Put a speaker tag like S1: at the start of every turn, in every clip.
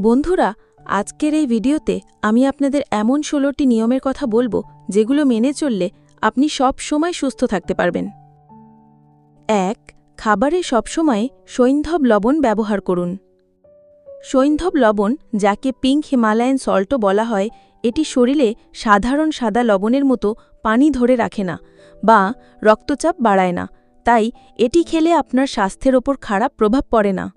S1: বন্ধুরা, আজকের এই ভিডিওতে আমি আপনাদের এমন ১৬টি নিয়মের কথা বলবো যেগুলো মেনে চললে আপনি সব সময় সুস্থ থাকতে পারবেন। ১. খাবারে সবসময় সৈন্ধব লবণ ব্যবহার করুন। সৈন্ধব লবণ, যাকে পিঙ্ক হিমালয়ান সল্টও বলা হয়, এটি শরীরে সাধারণ সাদা লবণের মতো পানি ধরে রাখে না বা রক্তচাপ বাড়ায় না, তাই এটি খেলে আপনার স্বাস্থ্যের ওপর খারাপ প্রভাব পড়ে না।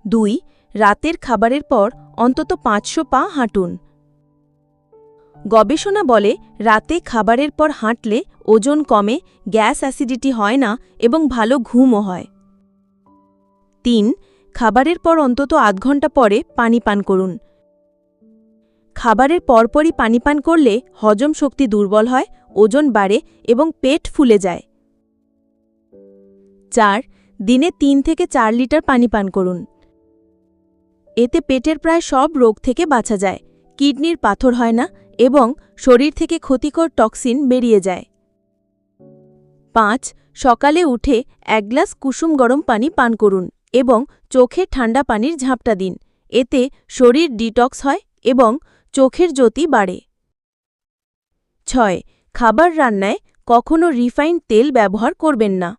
S1: ২. রাতের খাবারের পর অন্তত ৫০০ পা হাঁটুন। গবেষণা বলে রাতে খাবারের পর হাঁটলে ওজন কমে, গ্যাস অ্যাসিডিটি হয় না এবং ভালো ঘুমও হয়। ৩. খাবারের পর অন্তত আধ ঘন্টা পরে পানি পান করুন। খাবারের পরপরই পানি পান করলে হজম শক্তি দুর্বল হয়, ওজন বাড়ে এবং পেট ফুলে যায়। ৪. দিনে ৩ থেকে ৪ লিটার পানি পান করুন। এতে পেটের প্রায় সব রোগ থেকে বাঁচা যায়, কিডনির পাথর হয় না এবং শরীর থেকে ক্ষতিকর টক্সিন বেরিয়ে যায়। ৫. সকালে উঠে ১ গ্লাস কুসুম গরম পানি পান করুন এবং চোখে ঠান্ডা পানির ঝাপটা দিন। এতে শরীর ডিটক্স হয় এবং চোখের জ্যোতি বাড়ে। ৬. খাবার রান্নায় কখনো রিফাইন্ড তেল ব্যবহার করবেন না।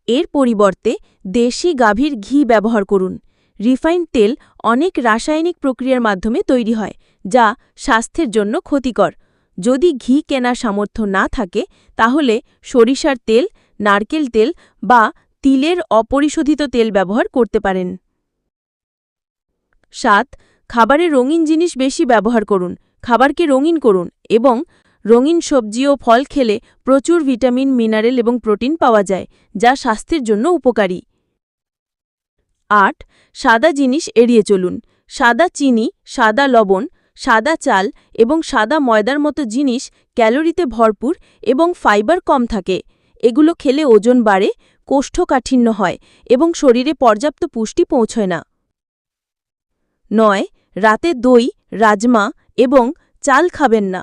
S1: এর পরিবর্তে দেশি গাভীর ঘি ব্যবহার করুন। রিফাইন্ড তেল অনেক রাসায়নিক প্রক্রিয়ার মাধ্যমে তৈরি হয়, যা স্বাস্থ্যের জন্য ক্ষতিকর। যদি ঘি কেনার সামর্থ্য না থাকে তাহলে সরিষার তেল, নারকেল তেল বা তিলের অপরিশোধিত তেল ব্যবহার করতে পারেন। ৭. খাবারে রঙিন জিনিস বেশি ব্যবহার করুন। খাবারকে রঙিন করুন এবং রঙিন সবজি ও ফল খেলে প্রচুর ভিটামিন, মিনারেল এবং প্রোটিন পাওয়া যায়, যা স্বাস্থ্যের জন্য উপকারী। ৮. সাদা জিনিস এড়িয়ে চলুন। সাদা চিনি, সাদা লবণ, সাদা চাল এবং সাদা ময়দার মতো জিনিস ক্যালোরিতে ভরপুর এবং ফাইবার কম থাকে। এগুলো খেলে ওজন বাড়ে, কোষ্ঠকাঠিন্য হয় এবং শরীরে পর্যাপ্ত পুষ্টি পৌঁছয় না। ৯. রাতে দই, রাজমা এবং চাল খাবেন না।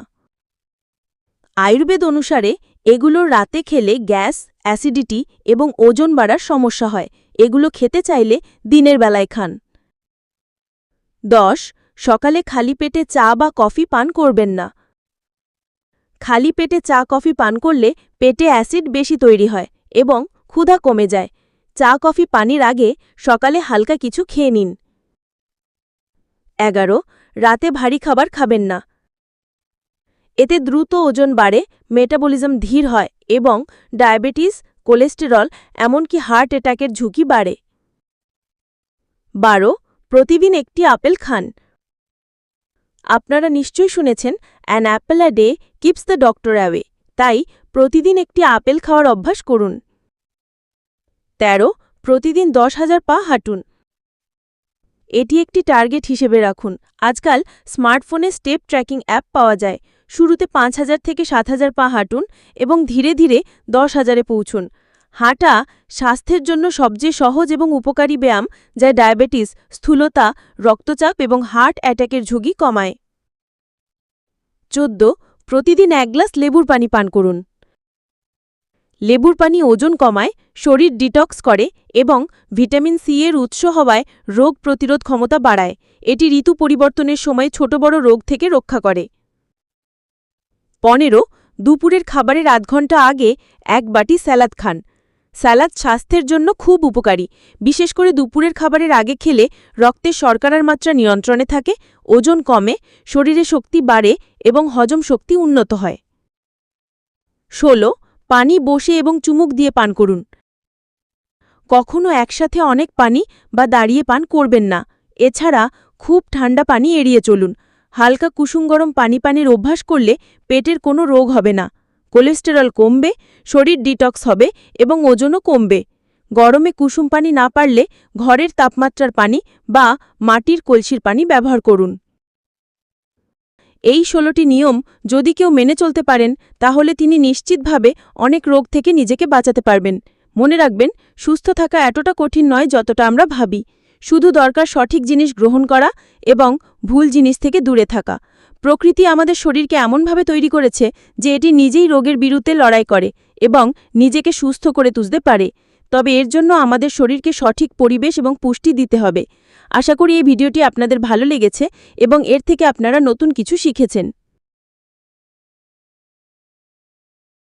S1: আয়ুর্বেদ অনুসারে এগুলো রাতে খেলে গ্যাস, অ্যাসিডিটি এবং ওজন বাড়ার সমস্যা হয়। এগুলো খেতে চাইলে দিনের বেলায় খান। ১০. সকালে খালি পেটে চা বা কফি পান করবেন না। খালি পেটে চা কফি পান করলে পেটে অ্যাসিড বেশি তৈরি হয় এবং ক্ষুধা কমে যায়। চা কফি পানির আগে সকালে হালকা কিছু খেয়ে নিন। ১১. রাতে ভারী খাবার খাবেন না। এতে দ্রুত ওজন বাড়ে, মেটাবলিজম ধীর হয় এবং ডায়াবেটিস, কোলেস্টেরল এমনকি হার্ট অ্যাটাকের ঝুঁকি বাড়ে। ১২. প্রতিদিন একটি আপেল খান। আপনারা নিশ্চয়ই শুনেছেন, an Apple a day keeps the doctor away, তাই প্রতিদিন একটি আপেল খাওয়ার অভ্যাস করুন। ১৩. প্রতিদিন ১০,০০০ পা হাঁটুন। এটি একটি টার্গেট হিসেবে রাখুন। আজকাল স্মার্টফোনে স্টেপ ট্র্যাকিং অ্যাপ পাওয়া যায়। শুরুতে ৫,০০০ থেকে ৭,০০০ পা হাঁটুন এবং ধীরে ধীরে ১০,০০০-এ পৌঁছুন। হাঁটা স্বাস্থ্যের জন্য সবচেয়ে সহজ এবং উপকারী ব্যায়াম, যা ডায়াবেটিস, স্থূলতা, রক্তচাপ এবং হার্ট অ্যাটাকের ঝুঁকি কমায়। ১৪. প্রতিদিন ১ গ্লাস লেবুর পানি পান করুন। লেবুর পানি ওজন কমায়, শরীর ডিটক্স করে এবং ভিটামিন সি এর উৎস হওয়ায় রোগ প্রতিরোধ ক্ষমতা বাড়ায়। এটি ঋতু পরিবর্তনের সময় ছোট বড় রোগ থেকে রক্ষা করে। ১৫. দুপুরের খাবারের আধ ঘন্টা আগে ১ বাটি স্যালাদ খান। স্যালাদ স্বাস্থ্যের জন্য খুব উপকারী, বিশেষ করে দুপুরের খাবারের আগে খেলে রক্তে শর্করার মাত্রা নিয়ন্ত্রণে থাকে, ওজন কমে, শরীরে শক্তি বাড়ে এবং হজম শক্তি উন্নত হয়। ১৬. পানি বসে এবং চুমুক দিয়ে পান করুন। কখনো একসাথে অনেক পানি বা দাঁড়িয়ে পান করবেন না। এছাড়া খুব ঠান্ডা পানি এড়িয়ে চলুন। হালকা কুসুম গরম পানি পানের অভ্যাস করলে পেটের কোনো রোগ হবে না, কোলেস্টেরল কমবে, শরীর ডিটক্স হবে এবং ওজনও কমবে। গরমে কুসুম পানি না পারলে ঘরের তাপমাত্রার পানি বা মাটির কলসির পানি ব্যবহার করুন। এই ১৬টি নিয়ম যদি কেউ মেনে চলতে পারেন, তাহলে তিনি নিশ্চিতভাবে অনেক রোগ থেকে নিজেকে বাঁচাতে পারবেন। মনে রাখবেন, সুস্থ থাকা এতটা কঠিন নয় যতটা আমরা ভাবি। শুধু দরকার সঠিক জিনিস গ্রহণ করা এবং ভুল জিনিস থেকে দূরে থাকা। প্রকৃতি আমাদের শরীরকে এমনভাবে তৈরি করেছে যে এটি নিজেই রোগের বিরুদ্ধে লড়াই করে এবং নিজেকে সুস্থ করে তুলতে পারে। তবে এর জন্য আমাদের শরীরকে সঠিক পরিবেশ এবং পুষ্টি দিতে হবে। আশা করি এই ভিডিওটি আপনাদের ভালো লেগেছে এবং এর থেকে আপনারা নতুন কিছু শিখেছেন।